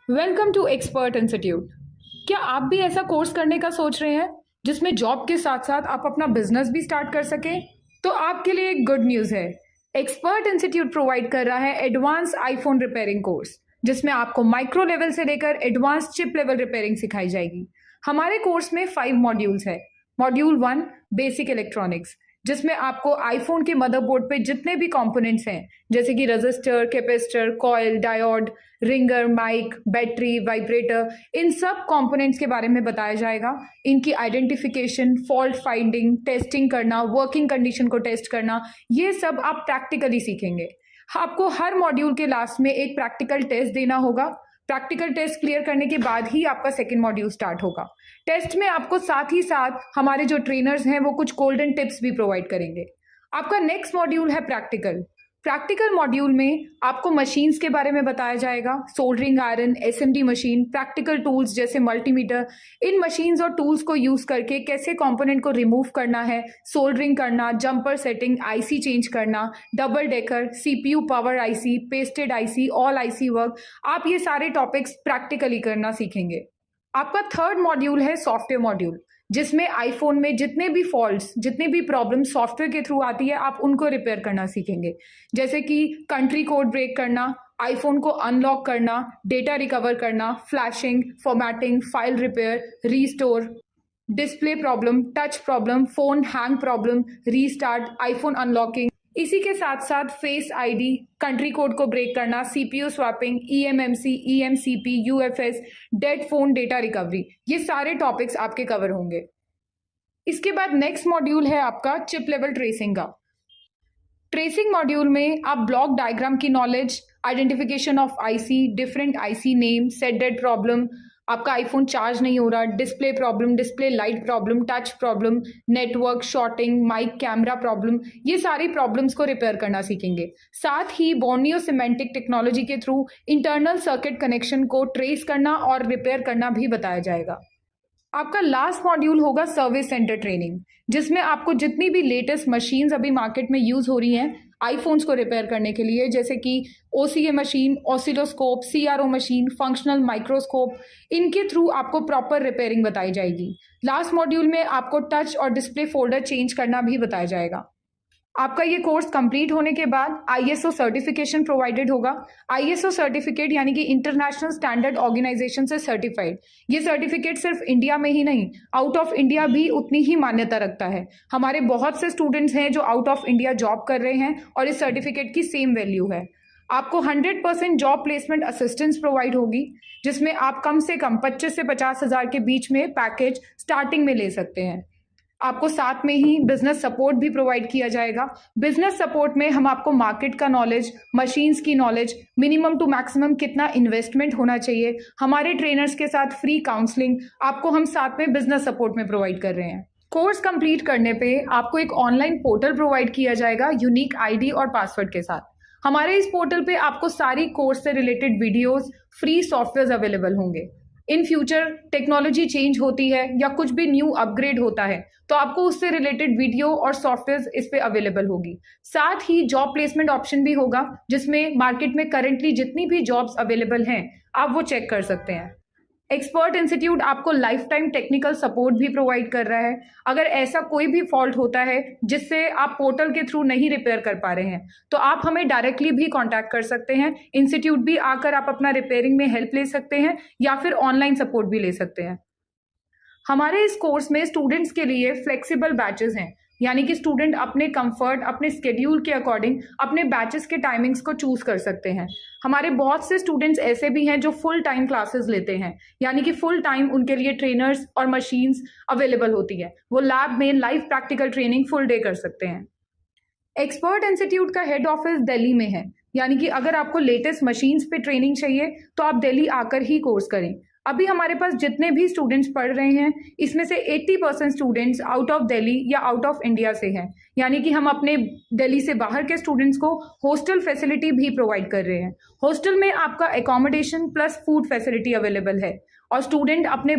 Welcome to expert institute. क्या आप भी ऐसा कोर्स करने का सोच रहे हैं जिसमें जॉब के साथ साथ आप अपना बिजनेस भी स्टार्ट कर सकें? तो आपके लिए एक गुड न्यूज़ है। एक्सपर्ट इंस्टीट्यूट प्रोवाइड कर रहा है एडवांस आईफोन रिपेयरिंग कोर्स, जिसमें आपको माइक्रो लेवल से लेकर एडवांस चिप लेवल रिपेयरिंग सिखाई जाएगी। हमारे कोर्स में 5 मॉड्यूल्स है। मॉड्यूल 1 बेसिक इलेक्ट्रॉनिक्स, जिसमें आपको आईफोन के मदरबोर्ड पे जितने भी कंपोनेंट्स हैं जैसे कि register, capacitor, coil, diode, ringer, mic, battery, vibrator, इन सब कंपोनेंट्स के बारे में बताया जाएगा। इनकी आइडेंटिफिकेशन, फॉल्ट फाइंडिंग, टेस्टिंग करना, वर्किंग कंडीशन को टेस्ट करना, ये सब आप प्रैक्टिकली सीखेंगे। आपको हर मॉड्यूल के लास्ट में एक प्रैक्टिकल टेस्ट देना होगा। प्रैक्टिकल टेस्ट क्लियर करने के बाद ही आपका सेकेंड मॉड्यूल स्टार्ट होगा। टेस्ट में आपको साथ ही साथ हमारे जो ट्रेनर्स हैं वो कुछ गोल्डन टिप्स भी प्रोवाइड करेंगे। आपका नेक्स्ट मॉड्यूल है प्रैक्टिकल। प्रैक्टिकल मॉड्यूल में आपको मशीन्स के बारे में बताया जाएगा, soldering iron, SMD machine, practical tools जैसे मल्टीमीटर। इन मशीन्स और टूल्स को यूज करके कैसे कंपोनेंट को रिमूव करना है, सोल्डरिंग करना, जंपर सेटिंग, आईसी चेंज करना, double decker, CPU power IC, pasted IC, all IC work, आप ये सारे टॉपिक्स प्रैक्टिकली करना सीखेंगे। आपका थर्ड मॉड्यूल है सॉफ्टवेयर मॉड्यूल, जिसमें आईफोन में जितने भी फॉल्ट्स, जितने भी प्रॉब्लम सॉफ्टवेयर के थ्रू आती है, आप उनको रिपेयर करना सीखेंगे। जैसे कि कंट्री कोड ब्रेक करना, आईफोन को अनलॉक करना, डेटा रिकवर करना, flashing, formatting, file repair, restore, display problem, touch problem, phone hang problem, restart, iPhone unlocking. इसी के साथ साथ फेस आईडी, कंट्री कोड को ब्रेक करना, CPU swapping, EMMC, EMCP, UFS, dead phone data recovery, ये सारे topics आपके कवर होंगे। इसके बाद नेक्स्ट मॉड्यूल है आपका चिप लेवल ट्रेसिंग का। ट्रेसिंग मॉड्यूल में आप ब्लॉक डायग्राम की knowledge, identification of IC, different IC name, set dead problem, आपका आईफोन चार्ज नहीं हो रहा, display problem, display light problem, touch problem, network shorting, mike camera problem, ये सारी प्रॉब्लम्स को रिपेयर करना सीखेंगे। साथ ही बोर्नियो सिमेंटिक टेक्नोलॉजी के थ्रू इंटरनल सर्किट कनेक्शन को ट्रेस करना और रिपेयर करना भी बताया जाएगा। आपका लास्ट मॉड्यूल होगा सर्विस सेंटर ट्रेनिंग, जिसमें आपको जितनी भी लेटेस्ट मशीन्स अभी मार्केट में यूज हो रही हैं आईफोन्स को रिपेयर करने के लिए, जैसे कि OCA machine, oscilloscope, CRO machine, functional microscope, इनके थ्रू आपको प्रॉपर रिपेयरिंग बताई जाएगी। लास्ट मॉड्यूल में आपको टच और डिस्प्ले फोल्डर चेंज करना भी बताया जाएगा। आपका ये कोर्स कंप्लीट होने के बाद आईएसओ सर्टिफिकेशन प्रोवाइडेड होगा। आईएसओ सर्टिफिकेट यानी कि इंटरनेशनल स्टैंडर्ड ऑर्गेनाइजेशन से सर्टिफाइड। ये सर्टिफिकेट सिर्फ इंडिया में ही नहीं, आउट ऑफ इंडिया भी उतनी ही मान्यता रखता है। हमारे बहुत से स्टूडेंट्स हैं जो आउट ऑफ इंडिया जॉब कर रहे हैं और इस सर्टिफिकेट की सेम वैल्यू है। आपको 100% जॉब प्लेसमेंट असिस्टेंस प्रोवाइड होगी, जिसमें आप कम से कम 25 से 50 हज़ार के बीच में पैकेज स्टार्टिंग में ले सकते हैं। आपको साथ में ही बिजनेस सपोर्ट भी प्रोवाइड किया जाएगा। बिजनेस सपोर्ट में हम आपको मार्केट का नॉलेज, मशीन्स की नॉलेज, मिनिमम टू मैक्सिमम कितना इन्वेस्टमेंट होना चाहिए, हमारे ट्रेनर्स के साथ फ्री काउंसलिंग आपको हम साथ में बिजनेस सपोर्ट में प्रोवाइड कर रहे हैं। कोर्स कंप्लीट करने पे आपको एक ऑनलाइन पोर्टल प्रोवाइड किया जाएगा यूनिक आईडी और पासवर्ड के साथ। हमारे इस पोर्टल पे आपको सारी कोर्स से related videos, free software available होंगे। इन फ्यूचर टेक्नोलॉजी चेंज होती है या कुछ भी न्यू अपग्रेड होता है तो आपको उससे रिलेटेड वीडियो और सॉफ्टवेयर इस पे अवेलेबल होगी। साथ ही जॉब प्लेसमेंट ऑप्शन भी होगा, जिसमें मार्केट में करंटली जितनी भी जॉब्स अवेलेबल हैं आप वो चेक कर सकते हैं। एक्सपर्ट इंस्टीट्यूट आपको लाइफ टाइम टेक्निकल सपोर्ट भी प्रोवाइड कर रहा है। अगर ऐसा कोई भी फॉल्ट होता है जिससे आप पोर्टल के थ्रू नहीं रिपेयर कर पा रहे हैं तो आप हमें डायरेक्टली भी कांटेक्ट कर सकते हैं। इंस्टीट्यूट भी आकर आप अपना रिपेयरिंग में हेल्प ले सकते हैं या फिर ऑनलाइन सपोर्ट भी ले सकते हैं। हमारे इस कोर्स में स्टूडेंट्स के लिए फ्लेक्सिबल बैचेस हैं, यानी कि स्टूडेंट अपने कंफर्ट, अपने स्केड्यूल के अकॉर्डिंग अपने बैचेस के टाइमिंग्स को चूज कर सकते हैं। हमारे बहुत से स्टूडेंट्स ऐसे भी हैं जो फुल टाइम क्लासेस लेते हैं, यानी कि फुल टाइम उनके लिए ट्रेनर्स और मशीन्स अवेलेबल होती है। वो लैब में live practical training full day कर सकते हैं। एक्सपर्ट इंस्टीट्यूट का हेड ऑफिस दिल्ली में है, यानी कि अगर आपको लेटेस्ट मशीन्स पे ट्रेनिंग चाहिए तो आप दिल्ली आकर ही कोर्स करें। अभी हमारे पास जितने भी स्टूडेंट्स पढ़ रहे हैं इसमें से 80% स्टूडेंट्स आउट ऑफ दिल्ली या आउट ऑफ इंडिया से हैं, यानी कि हम अपने दिल्ली से बाहर के स्टूडेंट्स को हॉस्टल फैसिलिटी भी प्रोवाइड कर रहे हैं। हॉस्टल में आपका accommodation plus food facility available है और स्टूडेंट अपने